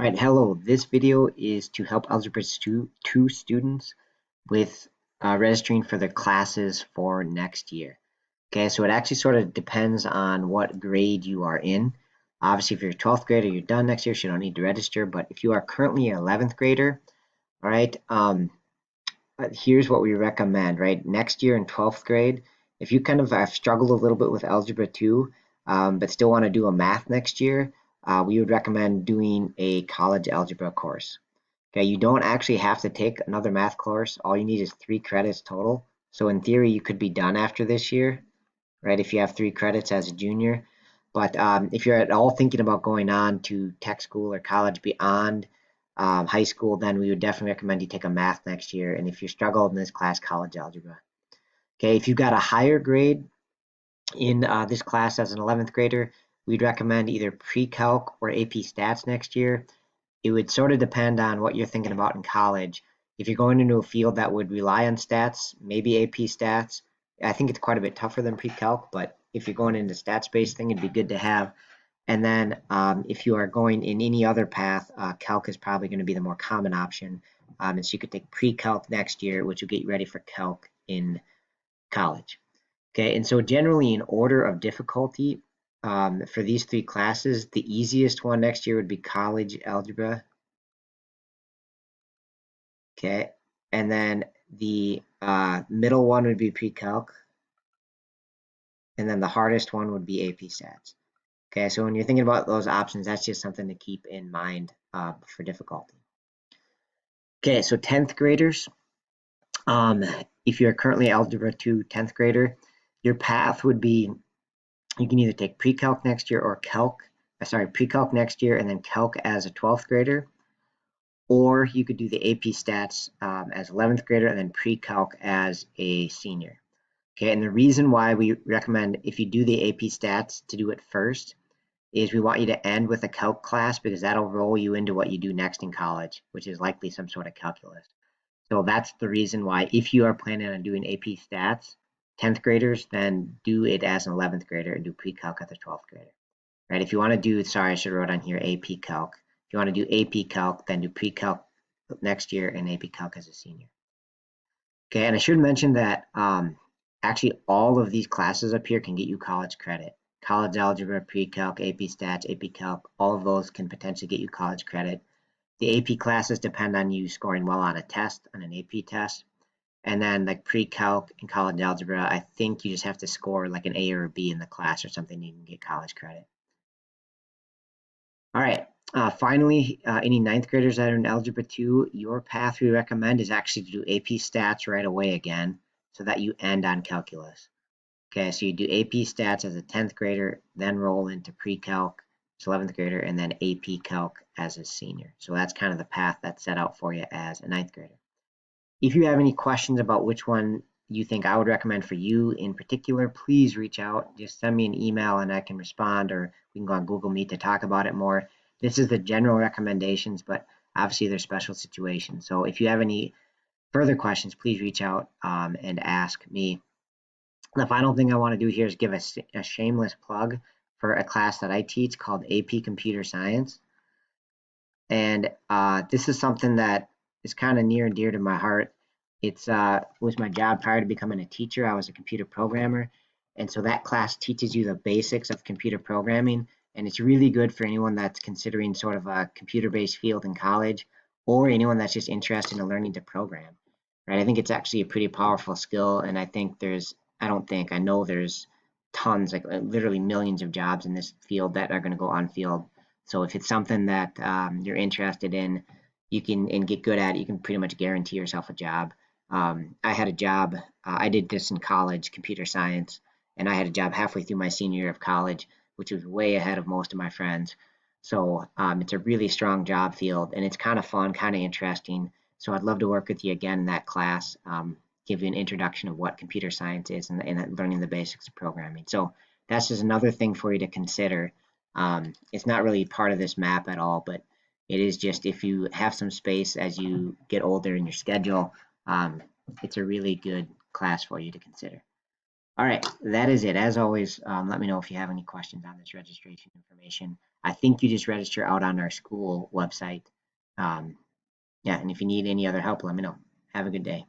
All right, hello. This video is to help Algebra 2 students with registering for their classes for next year. Okay, so it actually sort of depends on what grade you are in. Obviously, if you're a 12th grader, you're done next year, so you don't need to register. But if you are currently an 11th grader, all right, here's what we recommend, right? Next year in 12th grade, if you kind of have struggled a little bit with Algebra 2, but still want to do a math next year, we would recommend doing a college algebra course. Okay, you don't actually have to take another math course. All you need is 3 credits total. So in theory, you could be done after this year, right? If you have 3 credits as a junior. But if you're at all thinking about going on to tech school or college beyond high school, then we would definitely recommend you take a math next year. And if you struggle in this class, college algebra. Okay, if you've got a higher grade in this class as an 11th grader, we'd recommend either pre-calc or AP stats next year. It would sort of depend on what you're thinking about in college. If you're going into a field that would rely on stats, maybe AP stats. I think it's quite a bit tougher than pre-calc, but if you're going into stats-based thing, it'd be good to have. And then if you are going in any other path, calc is probably going to be the more common option. And so you could take pre-calc next year, which will get you ready for calc in college. Okay, and so generally in order of difficulty for these 3 classes, the easiest one next year would be college algebra. Okay, and then the middle one would be pre-calc, and then the hardest one would be AP stats. Okay, so when you're thinking about those options, that's just something to keep in mind for difficulty. Okay, so 10th graders, if you're currently Algebra 2 10th grader, your path would be, you can either take pre-calc next year or pre-calc next year and then calc as a 12th grader, or you could do the AP stats as 11th grader and then pre-calc as a senior. Okay, and the reason why we recommend if you do the AP stats to do it first is we want you to end with a calc class because that'll roll you into what you do next in college, which is likely some sort of calculus. So that's the reason why if you are planning on doing AP stats, 10th graders, then do it as an 11th grader and do pre-calc as a 12th grader. Right? If you want to do, sorry, I should have wrote on here AP calc. If you want to do AP calc, then do pre-calc next year and AP calc as a senior. Okay, and I should mention that actually all of these classes up here can get you college credit. College algebra, pre-calc, AP stats, AP calc, all of those can potentially get you college credit. The AP classes depend on you scoring well on a test, on an AP test. And then like pre-calc and college algebra, I think you just have to score like an A or a B in the class or something, you can get college credit. All right, finally, any 9th graders that are in Algebra 2, your path we recommend is actually to do AP stats right away again so that you end on calculus. Okay, so you do AP stats as a 10th grader, then roll into pre-calc as 11th grader, and then AP calc as a senior. So that's kind of the path that's set out for you as a 9th grader. If you have any questions about which one you think I would recommend for you in particular, please reach out. Just send me an email and I can respond, or we can go on Google Meet to talk about it more. This is the general recommendations, but obviously there's special situations. So if you have any further questions, please reach out and ask me. The final thing I want to do here is give a shameless plug for a class that I teach called AP Computer Science. And this is something that is kind of near and dear to my heart. It's was my job prior to becoming a teacher. I was a computer programmer, and so that class teaches you the basics of computer programming, and it's really good for anyone that's considering sort of a computer-based field in college, or anyone that's just interested in learning to program. Right? I think it's actually a pretty powerful skill, and I know there's tons, like literally millions of jobs in this field that are going to go on field. So if it's something that you're interested in, you can and get good at it, you can pretty much guarantee yourself a job. I had a job, I did this in college, computer science, and I had a job halfway through my senior year of college, which was way ahead of most of my friends. So it's a really strong job field, and it's kind of fun, kind of interesting. So I'd love to work with you again in that class, give you an introduction of what computer science is and learning the basics of programming. So that's just another thing for you to consider. It's not really part of this map at all, but it is just if you have some space as you get older in your schedule, it's a really good class for you to consider. All right, that is it. As always, let me know if you have any questions on this registration information. I think you just register out on our school website. Yeah, and if you need any other help, let me know. Have a good day.